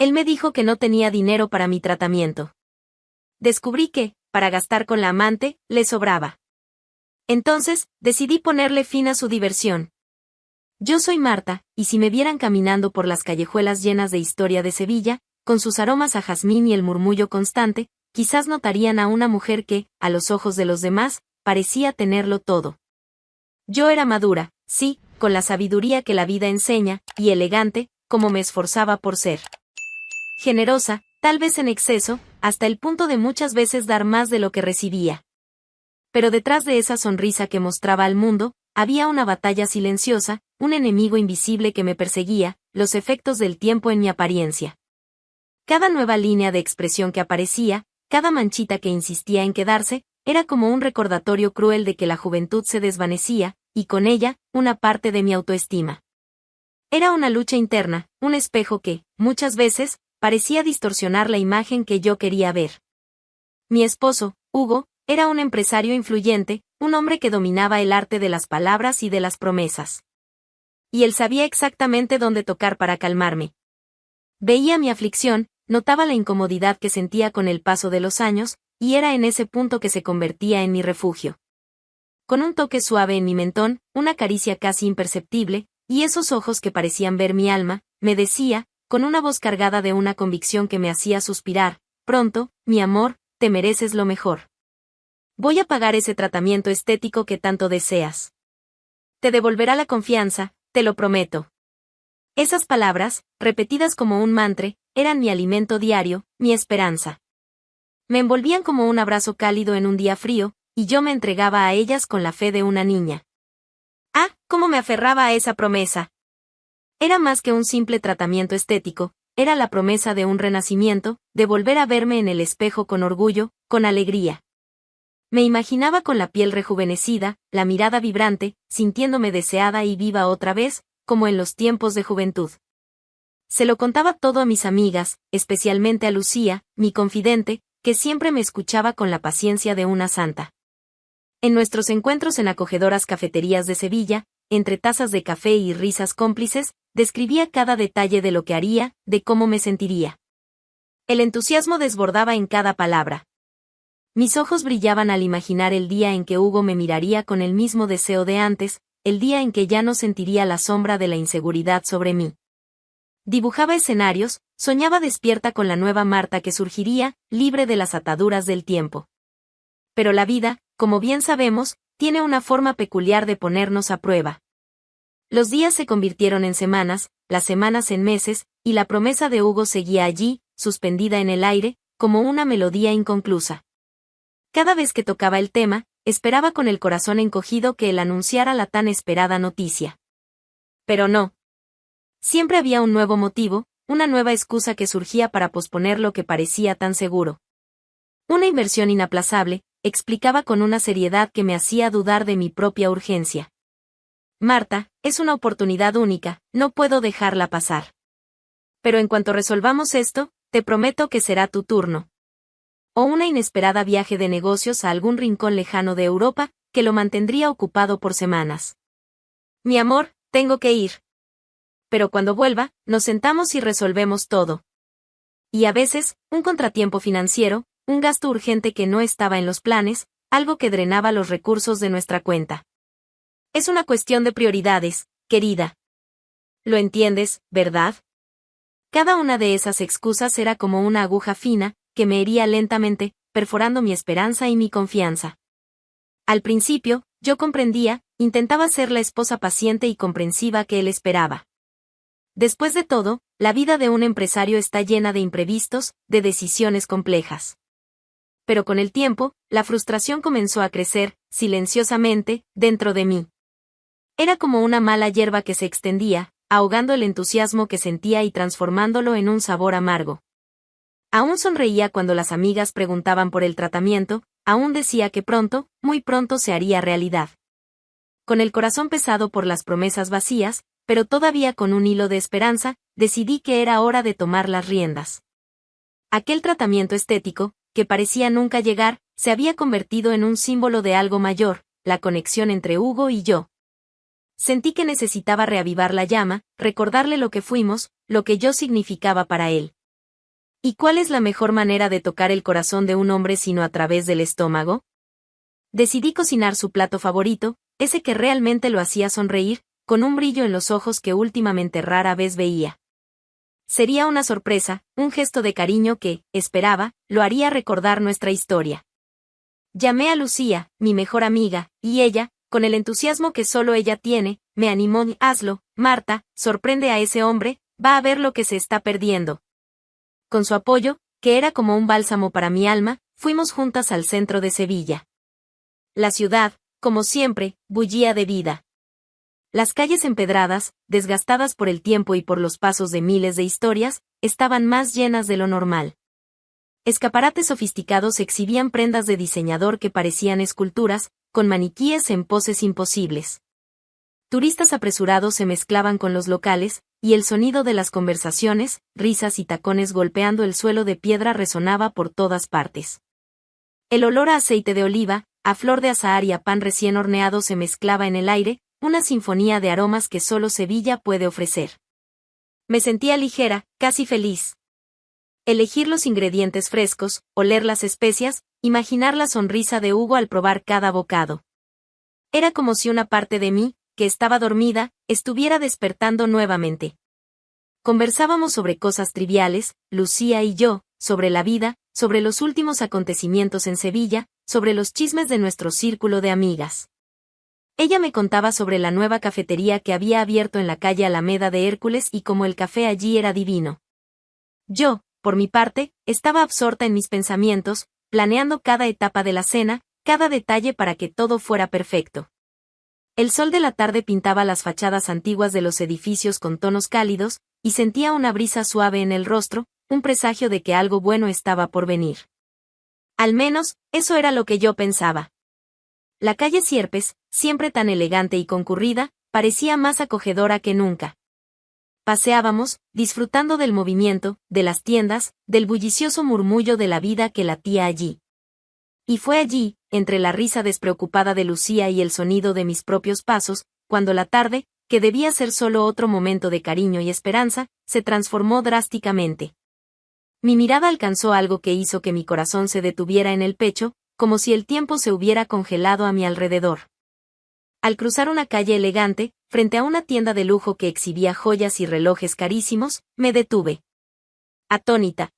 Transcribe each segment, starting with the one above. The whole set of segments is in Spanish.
Él me dijo que no tenía dinero para mi tratamiento. Descubrí que, para gastar con la amante, le sobraba. Entonces, decidí ponerle fin a su diversión. Yo soy Marta, y si me vieran caminando por las callejuelas llenas de historia de Sevilla, con sus aromas a jazmín y el murmullo constante, quizás notarían a una mujer que, a los ojos de los demás, parecía tenerlo todo. Yo era madura, sí, con la sabiduría que la vida enseña, y elegante, como me esforzaba por ser. Generosa, tal vez en exceso, hasta el punto de muchas veces dar más de lo que recibía. Pero detrás de esa sonrisa que mostraba al mundo, había una batalla silenciosa, un enemigo invisible que me perseguía, los efectos del tiempo en mi apariencia. Cada nueva línea de expresión que aparecía, cada manchita que insistía en quedarse, era como un recordatorio cruel de que la juventud se desvanecía, y con ella, una parte de mi autoestima. Era una lucha interna, un espejo que, muchas veces, parecía distorsionar la imagen que yo quería ver. Mi esposo, Hugo, era un empresario influyente, un hombre que dominaba el arte de las palabras y de las promesas. Y él sabía exactamente dónde tocar para calmarme. Veía mi aflicción, notaba la incomodidad que sentía con el paso de los años, y era en ese punto que se convertía en mi refugio. Con un toque suave en mi mentón, una caricia casi imperceptible, y esos ojos que parecían ver mi alma, me decía, con una voz cargada de una convicción que me hacía suspirar, pronto, mi amor, te mereces lo mejor. Voy a pagar ese tratamiento estético que tanto deseas. Te devolverá la confianza, te lo prometo. Esas palabras, repetidas como un mantra, eran mi alimento diario, mi esperanza. Me envolvían como un abrazo cálido en un día frío, y yo me entregaba a ellas con la fe de una niña. ¡Ah, cómo me aferraba a esa promesa! Era más que un simple tratamiento estético, era la promesa de un renacimiento, de volver a verme en el espejo con orgullo, con alegría. Me imaginaba con la piel rejuvenecida, la mirada vibrante, sintiéndome deseada y viva otra vez, como en los tiempos de juventud. Se lo contaba todo a mis amigas, especialmente a Lucía, mi confidente, que siempre me escuchaba con la paciencia de una santa. En nuestros encuentros en acogedoras cafeterías de Sevilla, entre tazas de café y risas cómplices, describía cada detalle de lo que haría, de cómo me sentiría. El entusiasmo desbordaba en cada palabra. Mis ojos brillaban al imaginar el día en que Hugo me miraría con el mismo deseo de antes, el día en que ya no sentiría la sombra de la inseguridad sobre mí. Dibujaba escenarios, soñaba despierta con la nueva Marta que surgiría, libre de las ataduras del tiempo. Pero la vida, como bien sabemos, tiene una forma peculiar de ponernos a prueba. Los días se convirtieron en semanas, las semanas en meses, y la promesa de Hugo seguía allí, suspendida en el aire, como una melodía inconclusa. Cada vez que tocaba el tema, esperaba con el corazón encogido que él anunciara la tan esperada noticia. Pero no. Siempre había un nuevo motivo, una nueva excusa que surgía para posponer lo que parecía tan seguro. Una inversión inaplazable, explicaba con una seriedad que me hacía dudar de mi propia urgencia. Marta, es una oportunidad única, no puedo dejarla pasar. Pero en cuanto resolvamos esto, te prometo que será tu turno. O una inesperada viaje de negocios a algún rincón lejano de Europa, que lo mantendría ocupado por semanas. Mi amor, tengo que ir. Pero cuando vuelva, nos sentamos y resolvemos todo. Y a veces, un contratiempo financiero, un gasto urgente que no estaba en los planes, algo que drenaba los recursos de nuestra cuenta. Es una cuestión de prioridades, querida. ¿Lo entiendes, verdad? Cada una de esas excusas era como una aguja fina, que me hería lentamente, perforando mi esperanza y mi confianza. Al principio, yo comprendía, intentaba ser la esposa paciente y comprensiva que él esperaba. Después de todo, la vida de un empresario está llena de imprevistos, de decisiones complejas. Pero con el tiempo, la frustración comenzó a crecer, silenciosamente, dentro de mí. Era como una mala hierba que se extendía, ahogando el entusiasmo que sentía y transformándolo en un sabor amargo. Aún sonreía cuando las amigas preguntaban por el tratamiento, aún decía que pronto, muy pronto se haría realidad. Con el corazón pesado por las promesas vacías, pero todavía con un hilo de esperanza, decidí que era hora de tomar las riendas. Aquel tratamiento estético, que parecía nunca llegar, se había convertido en un símbolo de algo mayor, la conexión entre Hugo y yo. Sentí que necesitaba reavivar la llama, recordarle lo que fuimos, lo que yo significaba para él. ¿Y cuál es la mejor manera de tocar el corazón de un hombre sino a través del estómago? Decidí cocinar su plato favorito, ese que realmente lo hacía sonreír, con un brillo en los ojos que últimamente rara vez veía. Sería una sorpresa, un gesto de cariño que, esperaba, lo haría recordar nuestra historia. Llamé a Lucía, mi mejor amiga, y ella, con el entusiasmo que solo ella tiene, me animó. Hazlo, Marta, sorprende a ese hombre, va a ver lo que se está perdiendo. Con su apoyo, que era como un bálsamo para mi alma, fuimos juntas al centro de Sevilla. La ciudad, como siempre, bullía de vida. Las calles empedradas, desgastadas por el tiempo y por los pasos de miles de historias, estaban más llenas de lo normal. Escaparates sofisticados exhibían prendas de diseñador que parecían esculturas, con maniquíes en poses imposibles. Turistas apresurados se mezclaban con los locales, y el sonido de las conversaciones, risas y tacones golpeando el suelo de piedra resonaba por todas partes. El olor a aceite de oliva, a flor de azahar y a pan recién horneado se mezclaba en el aire, una sinfonía de aromas que solo Sevilla puede ofrecer. Me sentía ligera, casi feliz. Elegir los ingredientes frescos, oler las especias, imaginar la sonrisa de Hugo al probar cada bocado. Era como si una parte de mí, que estaba dormida, estuviera despertando nuevamente. Conversábamos sobre cosas triviales, Lucía y yo, sobre la vida, sobre los últimos acontecimientos en Sevilla, sobre los chismes de nuestro círculo de amigas. Ella me contaba sobre la nueva cafetería que había abierto en la calle Alameda de Hércules y cómo el café allí era divino. Yo, por mi parte, estaba absorta en mis pensamientos, planeando cada etapa de la cena, cada detalle para que todo fuera perfecto. El sol de la tarde pintaba las fachadas antiguas de los edificios con tonos cálidos, y sentía una brisa suave en el rostro, un presagio de que algo bueno estaba por venir. Al menos, eso era lo que yo pensaba. La calle Sierpes, siempre tan elegante y concurrida, parecía más acogedora que nunca. Paseábamos, disfrutando del movimiento, de las tiendas, del bullicioso murmullo de la vida que latía allí. Y fue allí, entre la risa despreocupada de Lucía y el sonido de mis propios pasos, cuando la tarde, que debía ser solo otro momento de cariño y esperanza, se transformó drásticamente. Mi mirada alcanzó algo que hizo que mi corazón se detuviera en el pecho, como si el tiempo se hubiera congelado a mi alrededor. Al cruzar una calle elegante, frente a una tienda de lujo que exhibía joyas y relojes carísimos, me detuve. Atónita.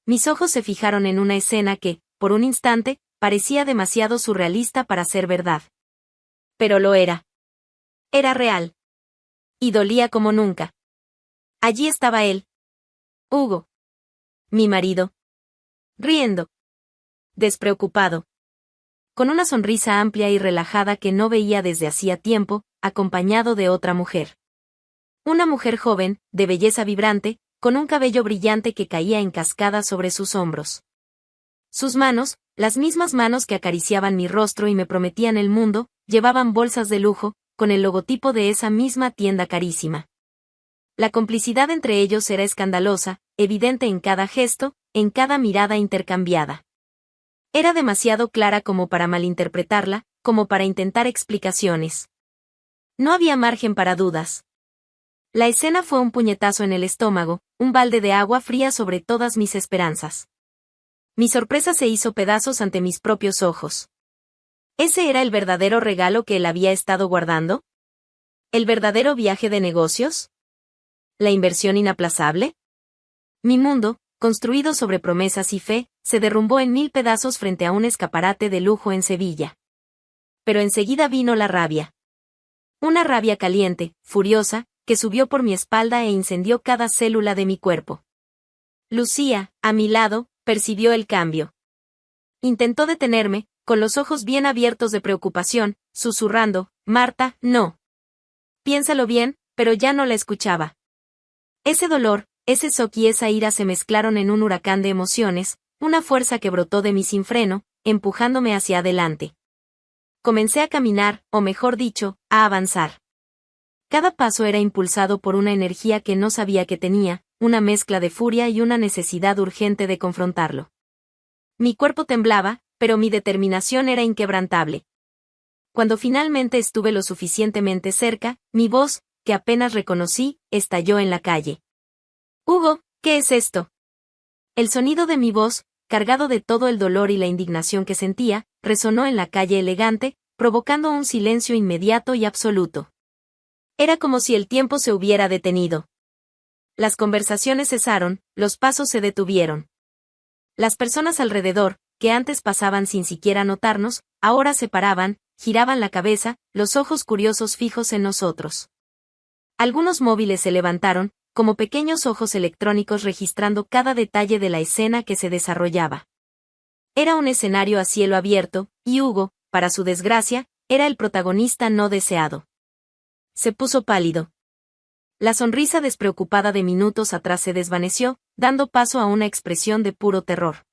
Mis ojos se fijaron en una escena que, por un instante, parecía demasiado surrealista para ser verdad. Pero lo era. Era real. Y dolía como nunca. Allí estaba él. Hugo. Mi marido. Riendo. Despreocupado. Con una sonrisa amplia y relajada que no veía desde hacía tiempo, acompañado de otra mujer. Una mujer joven, de belleza vibrante, con un cabello brillante que caía en cascada sobre sus hombros. Sus manos, las mismas manos que acariciaban mi rostro y me prometían el mundo, llevaban bolsas de lujo, con el logotipo de esa misma tienda carísima. La complicidad entre ellos era escandalosa, evidente en cada gesto, en cada mirada intercambiada. Era demasiado clara como para malinterpretarla, como para intentar explicaciones. No había margen para dudas. La escena fue un puñetazo en el estómago, un balde de agua fría sobre todas mis esperanzas. Mi sorpresa se hizo pedazos ante mis propios ojos. ¿Ese era el verdadero regalo que él había estado guardando? ¿El verdadero viaje de negocios? ¿La inversión inaplazable? Mi mundo, construido sobre promesas y fe, se derrumbó en 1000 pedazos frente a un escaparate de lujo en Sevilla. Pero enseguida vino la rabia. Una rabia caliente, furiosa, que subió por mi espalda e incendió cada célula de mi cuerpo. Lucía, a mi lado, percibió el cambio. Intentó detenerme, con los ojos bien abiertos de preocupación, susurrando, Marta, no. Piénsalo bien, pero ya no la escuchaba. Ese dolor, ese shock y esa ira se mezclaron en un huracán de emociones, una fuerza que brotó de mí sin freno, empujándome hacia adelante. Comencé a caminar, o mejor dicho, a avanzar. Cada paso era impulsado por una energía que no sabía que tenía, una mezcla de furia y una necesidad urgente de confrontarlo. Mi cuerpo temblaba, pero mi determinación era inquebrantable. Cuando finalmente estuve lo suficientemente cerca, mi voz, que apenas reconocí, estalló en la calle. Hugo, ¿qué es esto? El sonido de mi voz, cargado de todo el dolor y la indignación que sentía, resonó en la calle elegante, provocando un silencio inmediato y absoluto. Era como si el tiempo se hubiera detenido. Las conversaciones cesaron, los pasos se detuvieron. Las personas alrededor, que antes pasaban sin siquiera notarnos, ahora se paraban, giraban la cabeza, los ojos curiosos fijos en nosotros. Algunos móviles se levantaron, como pequeños ojos electrónicos registrando cada detalle de la escena que se desarrollaba. Era un escenario a cielo abierto, y Hugo, para su desgracia, era el protagonista no deseado. Se puso pálido. La sonrisa despreocupada de minutos atrás se desvaneció, dando paso a una expresión de puro terror.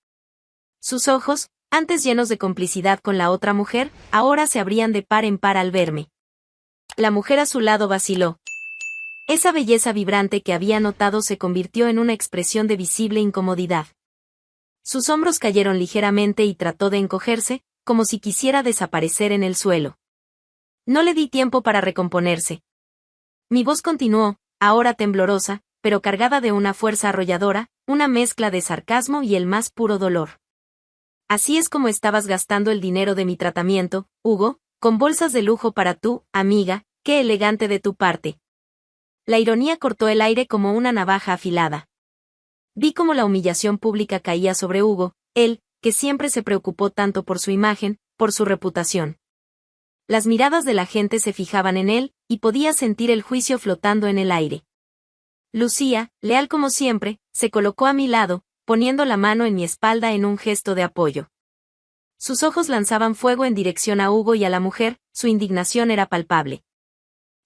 Sus ojos, antes llenos de complicidad con la otra mujer, ahora se abrían de par en par al verme. La mujer a su lado vaciló. Esa belleza vibrante que había notado se convirtió en una expresión de visible incomodidad. Sus hombros cayeron ligeramente y trató de encogerse, como si quisiera desaparecer en el suelo. No le di tiempo para recomponerse. Mi voz continuó, ahora temblorosa, pero cargada de una fuerza arrolladora, una mezcla de sarcasmo y el más puro dolor. Así es como estabas gastando el dinero de mi tratamiento, Hugo, con bolsas de lujo para tú, amiga, qué elegante de tu parte. La ironía cortó el aire como una navaja afilada. Vi cómo la humillación pública caía sobre Hugo, él, que siempre se preocupó tanto por su imagen, por su reputación. Las miradas de la gente se fijaban en él, y podía sentir el juicio flotando en el aire. Lucía, leal como siempre, se colocó a mi lado, poniendo la mano en mi espalda en un gesto de apoyo. Sus ojos lanzaban fuego en dirección a Hugo y a la mujer, su indignación era palpable.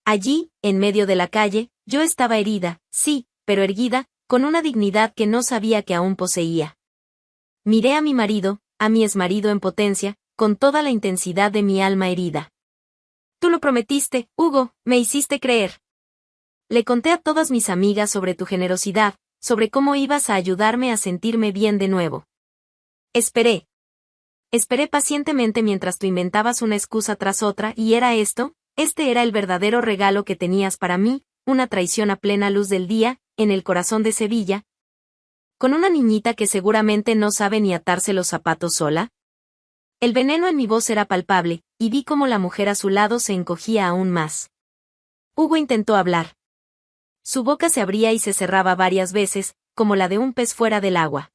Allí, en medio de la calle, yo estaba herida, sí, pero erguida, con una dignidad que no sabía que aún poseía. Miré a mi exmarido en potencia, con toda la intensidad de mi alma herida. Tú lo prometiste, Hugo, me hiciste creer. Le conté a todas mis amigas sobre tu generosidad, sobre cómo ibas a ayudarme a sentirme bien de nuevo. Esperé. Esperé pacientemente mientras tú inventabas una excusa tras otra y era esto, este era el verdadero regalo que tenías para mí, una traición a plena luz del día, en el corazón de Sevilla, con una niñita que seguramente no sabe ni atarse los zapatos sola. El veneno en mi voz era palpable, y vi cómo la mujer a su lado se encogía aún más. Hugo intentó hablar. Su boca se abría y se cerraba varias veces, como la de un pez fuera del agua.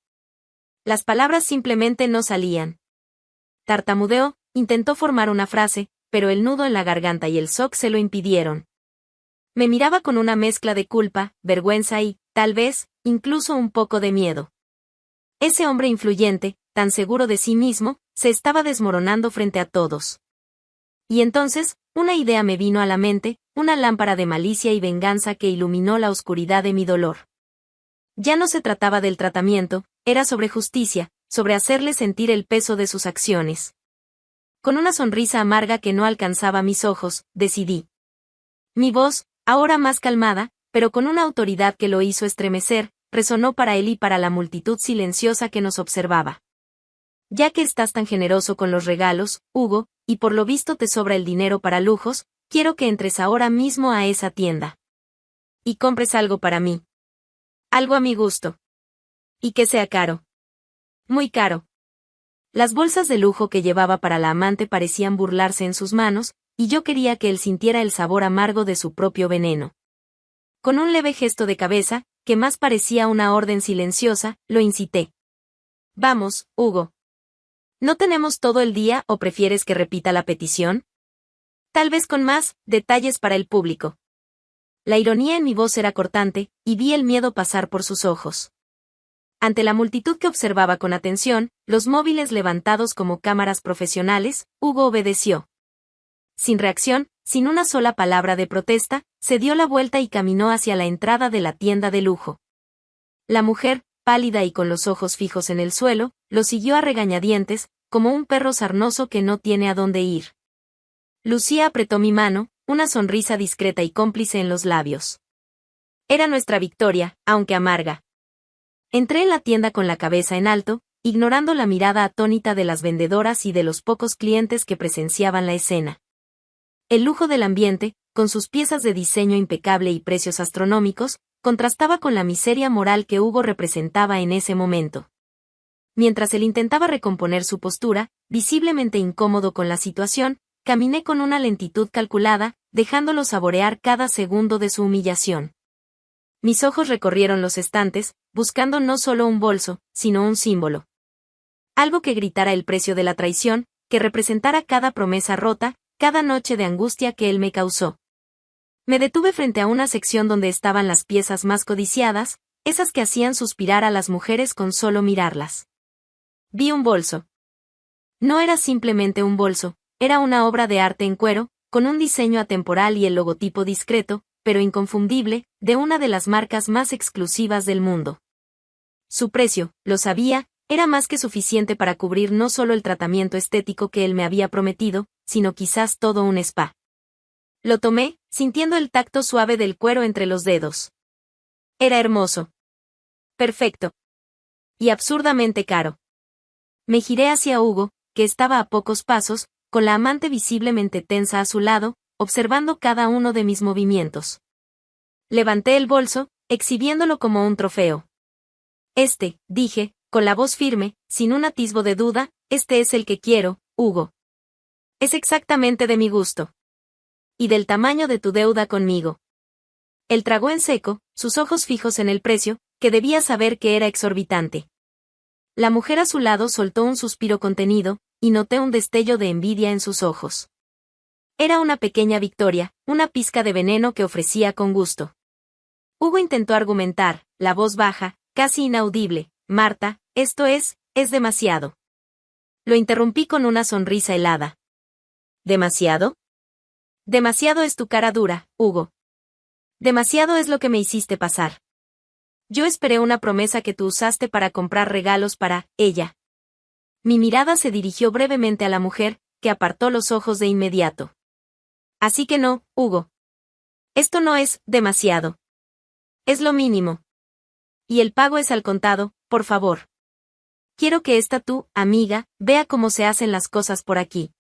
Las palabras simplemente no salían. Tartamudeó, intentó formar una frase, pero el nudo en la garganta y el shock se lo impidieron. Me miraba con una mezcla de culpa, vergüenza y, tal vez, incluso un poco de miedo. Ese hombre influyente, tan seguro de sí mismo, se estaba desmoronando frente a todos. Y entonces, una idea me vino a la mente, una lámpara de malicia y venganza que iluminó la oscuridad de mi dolor. Ya no se trataba del tratamiento, era sobre justicia, sobre hacerle sentir el peso de sus acciones. Con una sonrisa amarga que no alcanzaba mis ojos, decidí. Mi voz, ahora más calmada, pero con una autoridad que lo hizo estremecer, resonó para él y para la multitud silenciosa que nos observaba. Ya que estás tan generoso con los regalos, Hugo, y por lo visto te sobra el dinero para lujos, quiero que entres ahora mismo a esa tienda. Y compres algo para mí. Algo a mi gusto. Y que sea caro. Muy caro. Las bolsas de lujo que llevaba para la amante parecían burlarse en sus manos, y yo quería que él sintiera el sabor amargo de su propio veneno. Con un leve gesto de cabeza, que más parecía una orden silenciosa, lo incité. Vamos, Hugo. ¿No tenemos todo el día o prefieres que repita la petición? Tal vez con más detalles para el público. La ironía en mi voz era cortante, y vi el miedo pasar por sus ojos. Ante la multitud que observaba con atención, los móviles levantados como cámaras profesionales, Hugo obedeció. Sin reacción, sin una sola palabra de protesta, se dio la vuelta y caminó hacia la entrada de la tienda de lujo. La mujer, pálida y con los ojos fijos en el suelo, lo siguió a regañadientes, como un perro sarnoso que no tiene a dónde ir. Lucía apretó mi mano, una sonrisa discreta y cómplice en los labios. Era nuestra victoria, aunque amarga. Entré en la tienda con la cabeza en alto, ignorando la mirada atónita de las vendedoras y de los pocos clientes que presenciaban la escena. El lujo del ambiente, con sus piezas de diseño impecable y precios astronómicos, contrastaba con la miseria moral que Hugo representaba en ese momento. Mientras él intentaba recomponer su postura, visiblemente incómodo con la situación, caminé con una lentitud calculada, dejándolo saborear cada segundo de su humillación. Mis ojos recorrieron los estantes, buscando no solo un bolso, sino un símbolo. Algo que gritara el precio de la traición, que representara cada promesa rota, cada noche de angustia que él me causó. Me detuve frente a una sección donde estaban las piezas más codiciadas, esas que hacían suspirar a las mujeres con solo mirarlas. Vi un bolso. No era simplemente un bolso, era una obra de arte en cuero, con un diseño atemporal y el logotipo discreto, pero inconfundible, de una de las marcas más exclusivas del mundo. Su precio, lo sabía, era más que suficiente para cubrir no solo el tratamiento estético que él me había prometido, sino quizás todo un spa. Lo tomé, sintiendo el tacto suave del cuero entre los dedos. Era hermoso. Perfecto. Y absurdamente caro. Me giré hacia Hugo, que estaba a pocos pasos, con la amante visiblemente tensa a su lado, observando cada uno de mis movimientos. Levanté el bolso, exhibiéndolo como un trofeo. Dije, con la voz firme, sin un atisbo de duda, este es el que quiero, Hugo. Es exactamente de mi gusto. Y del tamaño de tu deuda conmigo. Él tragó en seco, sus ojos fijos en el precio, que debía saber que era exorbitante. La mujer a su lado soltó un suspiro contenido, y noté un destello de envidia en sus ojos. Era una pequeña victoria, una pizca de veneno que ofrecía con gusto. Hugo intentó argumentar, la voz baja, casi inaudible, Marta, esto es demasiado. Lo interrumpí con una sonrisa helada. ¿Demasiado? Demasiado es tu cara dura, Hugo. Demasiado es lo que me hiciste pasar. Yo esperé una promesa que tú usaste para comprar regalos para ella. Mi mirada se dirigió brevemente a la mujer, que apartó los ojos de inmediato. Así que no, Hugo. Esto no es demasiado. Es lo mínimo. Y el pago es al contado, por favor. Quiero que esta tu amiga vea cómo se hacen las cosas por aquí.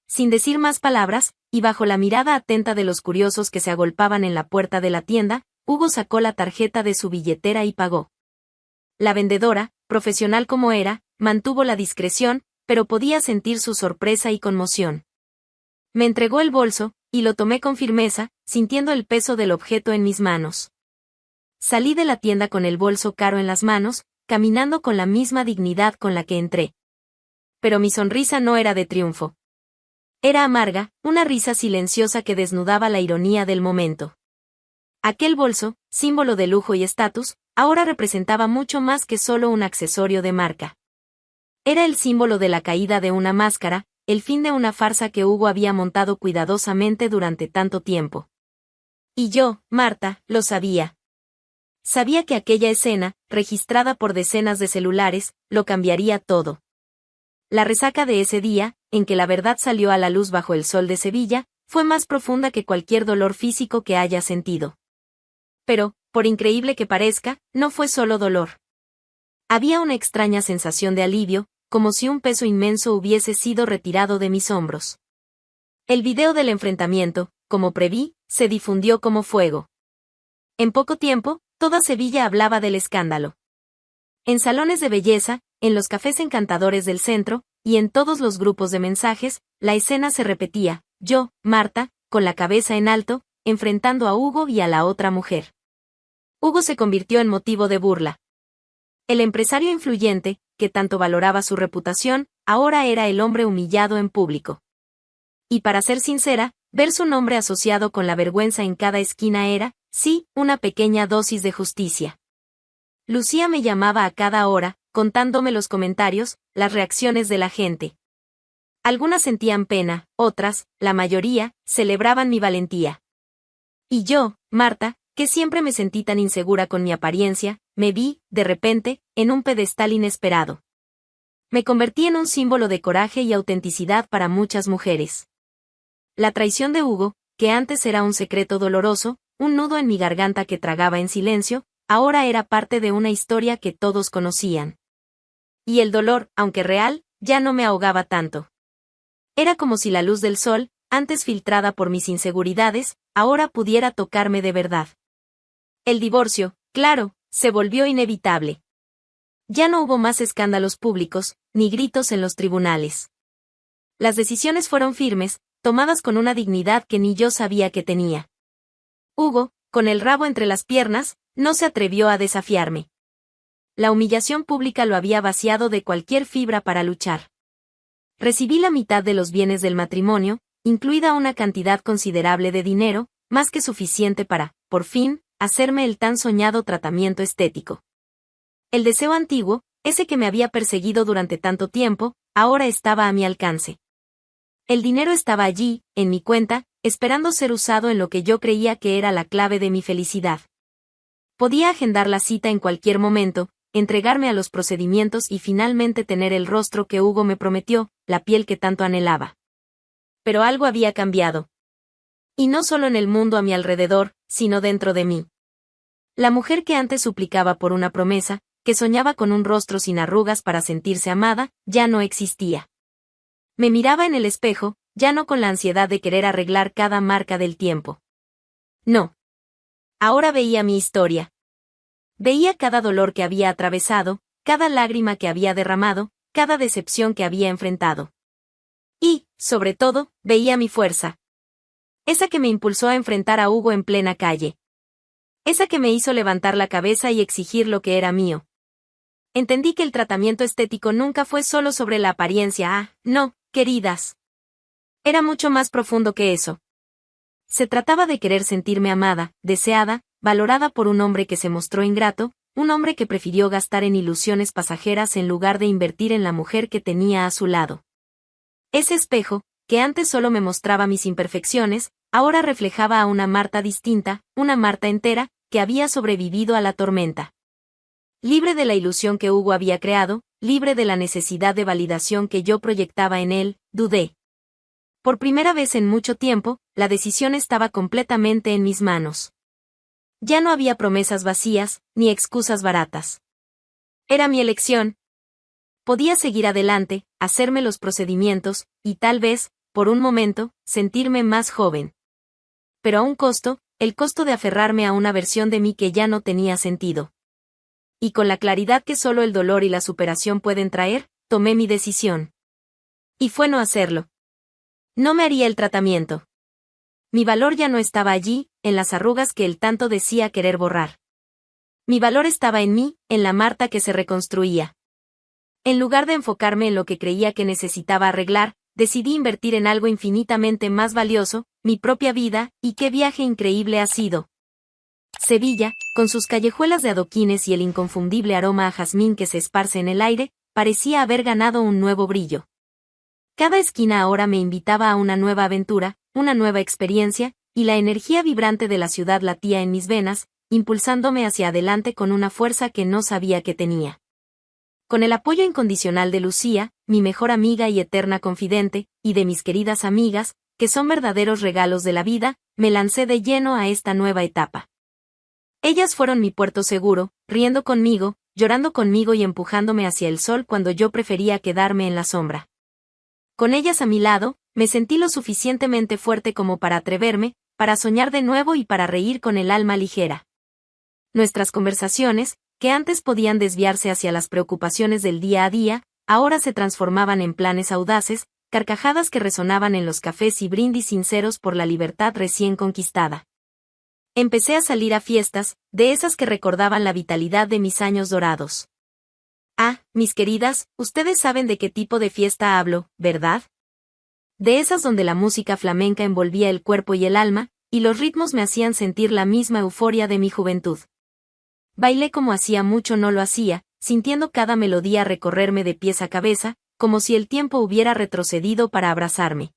Sin decir más palabras, y bajo la mirada atenta de los curiosos que se agolpaban en la puerta de la tienda, Hugo sacó la tarjeta de su billetera y pagó. La vendedora, profesional como era, mantuvo la discreción, pero podía sentir su sorpresa y conmoción. Me entregó el bolso, y lo tomé con firmeza, sintiendo el peso del objeto en mis manos. Salí de la tienda con el bolso caro en las manos, caminando con la misma dignidad con la que entré. Pero mi sonrisa no era de triunfo. Era amarga, una risa silenciosa que desnudaba la ironía del momento. Aquel bolso, símbolo de lujo y estatus, ahora representaba mucho más que solo un accesorio de marca. Era el símbolo de la caída de una máscara, el fin de una farsa que Hugo había montado cuidadosamente durante tanto tiempo. Y yo, Marta, lo sabía. Sabía que aquella escena, registrada por decenas de celulares, lo cambiaría todo. La resaca de ese día, en que la verdad salió a la luz bajo el sol de Sevilla, fue más profunda que cualquier dolor físico que haya sentido. Pero, por increíble que parezca, no fue solo dolor. Había una extraña sensación de alivio, como si un peso inmenso hubiese sido retirado de mis hombros. El video del enfrentamiento, como preví, se difundió como fuego. En poco tiempo, toda Sevilla hablaba del escándalo. En salones de belleza, en los cafés encantadores del centro, y en todos los grupos de mensajes, la escena se repetía, yo, Marta, con la cabeza en alto, enfrentando a Hugo y a la otra mujer. Hugo se convirtió en motivo de burla. El empresario influyente, que tanto valoraba su reputación, ahora era el hombre humillado en público. Y para ser sincera, ver su nombre asociado con la vergüenza en cada esquina era, sí, una pequeña dosis de justicia. Lucía me llamaba a cada hora, contándome los comentarios, las reacciones de la gente. Algunas sentían pena, otras, la mayoría, celebraban mi valentía. Y yo, Marta, que siempre me sentí tan insegura con mi apariencia, me vi, de repente, en un pedestal inesperado. Me convertí en un símbolo de coraje y autenticidad para muchas mujeres. La traición de Hugo, que antes era un secreto doloroso, un nudo en mi garganta que tragaba en silencio, ahora era parte de una historia que todos conocían. Y el dolor, aunque real, ya no me ahogaba tanto. Era como si la luz del sol, antes filtrada por mis inseguridades, ahora pudiera tocarme de verdad. El divorcio, claro, se volvió inevitable. Ya no hubo más escándalos públicos, ni gritos en los tribunales. Las decisiones fueron firmes, tomadas con una dignidad que ni yo sabía que tenía. Hugo, con el rabo entre las piernas, no se atrevió a desafiarme. La humillación pública lo había vaciado de cualquier fibra para luchar. Recibí la mitad de los bienes del matrimonio, incluida una cantidad considerable de dinero, más que suficiente para, por fin, hacerme el tan soñado tratamiento estético. El deseo antiguo, ese que me había perseguido durante tanto tiempo, ahora estaba a mi alcance. El dinero estaba allí, en mi cuenta, esperando ser usado en lo que yo creía que era la clave de mi felicidad. Podía agendar la cita en cualquier momento, entregarme a los procedimientos y finalmente tener el rostro que Hugo me prometió, la piel que tanto anhelaba. Pero algo había cambiado. Y no solo en el mundo a mi alrededor, sino dentro de mí. La mujer que antes suplicaba por una promesa, que soñaba con un rostro sin arrugas para sentirse amada, ya no existía. Me miraba en el espejo, ya no con la ansiedad de querer arreglar cada marca del tiempo. No. Ahora veía mi historia. Veía cada dolor que había atravesado, cada lágrima que había derramado, cada decepción que había enfrentado. Y, sobre todo, veía mi fuerza. Esa que me impulsó a enfrentar a Hugo en plena calle. Esa que me hizo levantar la cabeza y exigir lo que era mío. Entendí que el tratamiento estético nunca fue solo sobre la apariencia. No, queridas. Era mucho más profundo que eso. Se trataba de querer sentirme amada, deseada, valorada por un hombre que se mostró ingrato, un hombre que prefirió gastar en ilusiones pasajeras en lugar de invertir en la mujer que tenía a su lado. Ese espejo, que antes solo me mostraba mis imperfecciones, ahora reflejaba a una Marta distinta, una Marta entera, que había sobrevivido a la tormenta. Libre de la ilusión que Hugo había creado, libre de la necesidad de validación que yo proyectaba en él, dudé. Por primera vez en mucho tiempo, la decisión estaba completamente en mis manos. Ya no había promesas vacías, ni excusas baratas. Era mi elección. Podía seguir adelante, hacerme los procedimientos, y tal vez, por un momento, sentirme más joven. Pero a un costo, el costo de aferrarme a una versión de mí que ya no tenía sentido. Y con la claridad que solo el dolor y la superación pueden traer, tomé mi decisión. Y fue no hacerlo. No me haría el tratamiento. Mi valor ya no estaba allí, en las arrugas que él tanto decía querer borrar. Mi valor estaba en mí, en la Marta que se reconstruía. En lugar de enfocarme en lo que creía que necesitaba arreglar, decidí invertir en algo infinitamente más valioso, mi propia vida, y qué viaje increíble ha sido. Sevilla, con sus callejuelas de adoquines y el inconfundible aroma a jazmín que se esparce en el aire, parecía haber ganado un nuevo brillo. Cada esquina ahora me invitaba a una nueva aventura, una nueva experiencia, y la energía vibrante de la ciudad latía en mis venas, impulsándome hacia adelante con una fuerza que no sabía que tenía. Con el apoyo incondicional de Lucía, mi mejor amiga y eterna confidente, y de mis queridas amigas, que son verdaderos regalos de la vida, me lancé de lleno a esta nueva etapa. Ellas fueron mi puerto seguro, riendo conmigo, llorando conmigo y empujándome hacia el sol cuando yo prefería quedarme en la sombra. Con ellas a mi lado, me sentí lo suficientemente fuerte como para atreverme, para soñar de nuevo y para reír con el alma ligera. Nuestras conversaciones, que antes podían desviarse hacia las preocupaciones del día a día, ahora se transformaban en planes audaces, carcajadas que resonaban en los cafés y brindis sinceros por la libertad recién conquistada. Empecé a salir a fiestas, de esas que recordaban la vitalidad de mis años dorados. Mis queridas, ustedes saben de qué tipo de fiesta hablo, ¿verdad? De esas donde la música flamenca envolvía el cuerpo y el alma, y los ritmos me hacían sentir la misma euforia de mi juventud. Bailé como hacía mucho no lo hacía, sintiendo cada melodía recorrerme de pies a cabeza, como si el tiempo hubiera retrocedido para abrazarme.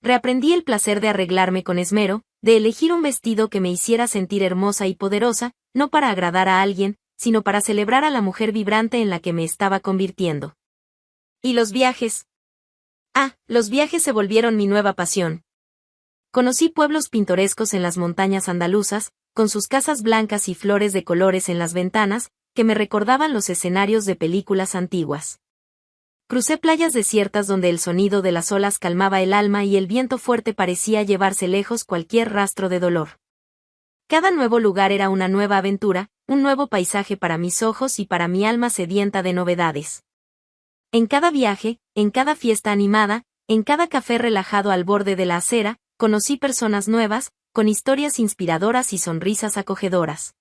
Reaprendí el placer de arreglarme con esmero, de elegir un vestido que me hiciera sentir hermosa y poderosa, no para agradar a alguien, sino para celebrar a la mujer vibrante en la que me estaba convirtiendo. ¿Y los viajes? Los viajes se volvieron mi nueva pasión. Conocí pueblos pintorescos en las montañas andaluzas, con sus casas blancas y flores de colores en las ventanas, que me recordaban los escenarios de películas antiguas. Crucé playas desiertas donde el sonido de las olas calmaba el alma y el viento fuerte parecía llevarse lejos cualquier rastro de dolor. Cada nuevo lugar era una nueva aventura, un nuevo paisaje para mis ojos y para mi alma sedienta de novedades. En cada viaje, en cada fiesta animada, en cada café relajado al borde de la acera, conocí personas nuevas, con historias inspiradoras y sonrisas acogedoras.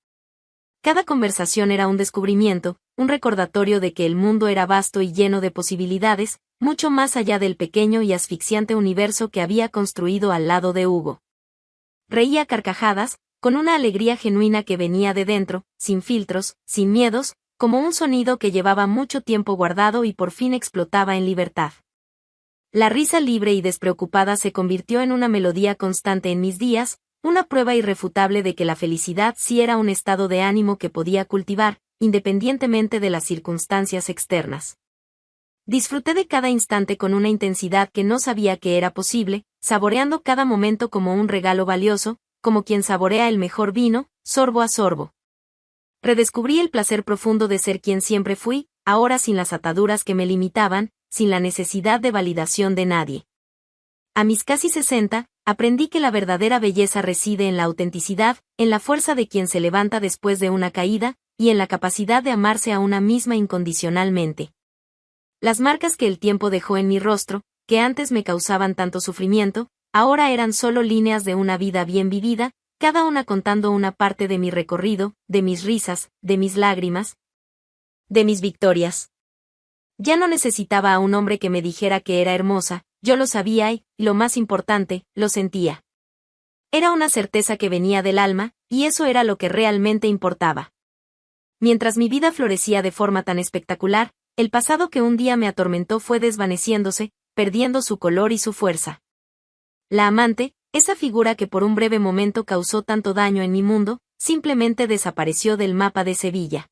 Cada conversación era un descubrimiento, un recordatorio de que el mundo era vasto y lleno de posibilidades, mucho más allá del pequeño y asfixiante universo que había construido al lado de Hugo. Reía a carcajadas, con una alegría genuina que venía de dentro, sin filtros, sin miedos, como un sonido que llevaba mucho tiempo guardado y por fin explotaba en libertad. La risa libre y despreocupada se convirtió en una melodía constante en mis días, una prueba irrefutable de que la felicidad sí era un estado de ánimo que podía cultivar, independientemente de las circunstancias externas. Disfruté de cada instante con una intensidad que no sabía que era posible, saboreando cada momento como un regalo valioso, como quien saborea el mejor vino, sorbo a sorbo. Redescubrí el placer profundo de ser quien siempre fui, ahora sin las ataduras que me limitaban, sin la necesidad de validación de nadie. A mis casi 60, aprendí que la verdadera belleza reside en la autenticidad, en la fuerza de quien se levanta después de una caída, y en la capacidad de amarse a una misma incondicionalmente. Las marcas que el tiempo dejó en mi rostro, que antes me causaban tanto sufrimiento, ahora eran solo líneas de una vida bien vivida, cada una contando una parte de mi recorrido, de mis risas, de mis lágrimas, de mis victorias. Ya no necesitaba a un hombre que me dijera que era hermosa, yo lo sabía y, lo más importante, lo sentía. Era una certeza que venía del alma, y eso era lo que realmente importaba. Mientras mi vida florecía de forma tan espectacular, el pasado que un día me atormentó fue desvaneciéndose, perdiendo su color y su fuerza. La amante, esa figura que por un breve momento causó tanto daño en mi mundo, simplemente desapareció del mapa de Sevilla.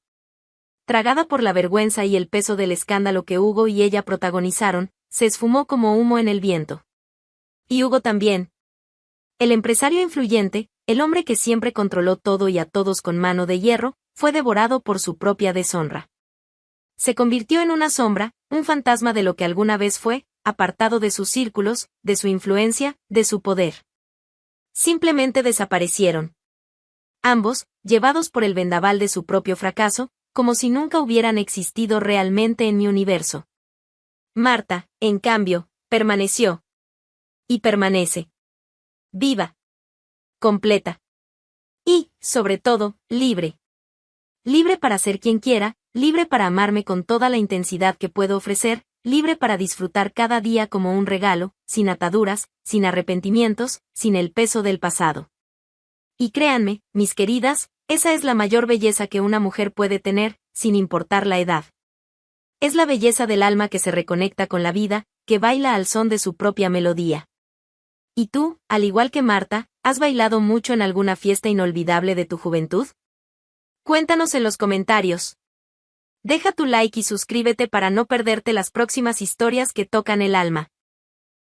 Tragada por la vergüenza y el peso del escándalo que Hugo y ella protagonizaron, se esfumó como humo en el viento. Y Hugo también. El empresario influyente, el hombre que siempre controló todo y a todos con mano de hierro, fue devorado por su propia deshonra. Se convirtió en una sombra, un fantasma de lo que alguna vez fue, apartado de sus círculos, de su influencia, de su poder. Simplemente desaparecieron. Ambos, llevados por el vendaval de su propio fracaso, como si nunca hubieran existido realmente en mi universo. Marta, en cambio, permaneció. Y permanece. Viva. Completa. Y, sobre todo, libre. Libre para ser quien quiera, libre para amarme con toda la intensidad que puedo ofrecer, libre para disfrutar cada día como un regalo, sin ataduras, sin arrepentimientos, sin el peso del pasado. Y créanme, mis queridas, esa es la mayor belleza que una mujer puede tener, sin importar la edad. Es la belleza del alma que se reconecta con la vida, que baila al son de su propia melodía. ¿Y tú, al igual que Marta, has bailado mucho en alguna fiesta inolvidable de tu juventud? Cuéntanos en los comentarios. Deja tu like y suscríbete para no perderte las próximas historias que tocan el alma.